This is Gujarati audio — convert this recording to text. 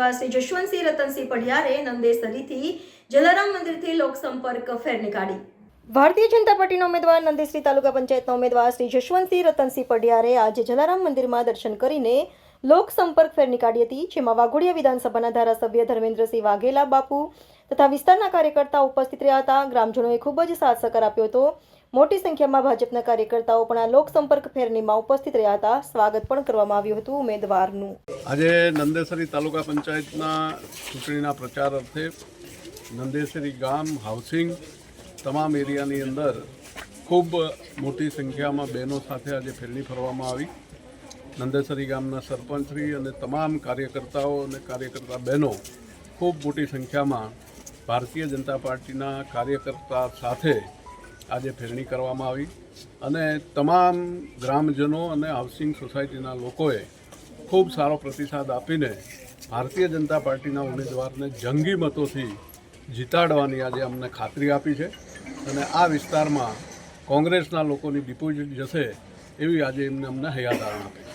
ઉમેદવાર શ્રી જશવંતસિંહ રતનસિંહ પઢિયારે નંદેસરીથી જલારામ મંદિરથી લોકસંપર્ક ફેરની કાઢી। ભારતીય જનતા પાર્ટીના ઉમેદવાર નંદેસરી તાલુકા પંચાયતના ઉમેદવાર શ્રી જશવંતસિંહ રતનસિંહ પઢિયારે આજે જલારામ મંદિરમાં દર્શન કરીને લોકસંપર્ક ફેર નીકાળી હતી, જેમાં વાઘોડિયા વિધાનસભાના ધારાસભ્ય ધર્મેન્દ્રસિંહ વાઘેલા બાપુ તથા વિસ્તારના કાર્યકર્તાઓ ઉપસ્થિત રહ્યા હતા। ગ્રામજનોએ ખૂબ જ સાથ સહકાર આપ્યો હતો। મોટી સંખ્યામાં ભાજપના કાર્યકર્તાઓ પણ આ લોકસંપર્ક ફેરમાં ઉપસ્થિત રહ્યા હતા। સ્વાગત પણ કરવામાં આવ્યું હતું ઉમેદવારનું। આજે નંદેસરી તાલુકા પંચાયતના ચૂંટણીના પ્રચાર અર્થે નંદેસરી ગામ હાઉસિંગ તમામ એરિયાની અંદર ખૂબ મોટી સંખ્યામાં બહેનો સાથે આજે ફેરણી ફરવામાં આવી। નંદેસરી ગામના સરપંચશ્રી અને તમામ કાર્યકર્તાઓ અને કાર્યકર્તા બહેનો ખૂબ મોટી સંખ્યામાં ભારતીય જનતા પાર્ટીના કાર્યકર્તા સાથે આજે ફેરણી કરવામાં આવી અને તમામ ગ્રામજનો અને હાઉસિંગ સોસાયટીના લોકોએ ખૂબ સારો પ્રતિસાદ આપીને ભારતીય જનતા પાર્ટીના ઉમેદવારને જંગી મતોથી જીતાડવાની આજે અમને ખાતરી આપી છે અને આ વિસ્તારમાં કોંગ્રેસના લોકોની ડિપોઝિટ જશે એવી આજે અમને હૈયાધારણ આપી છે।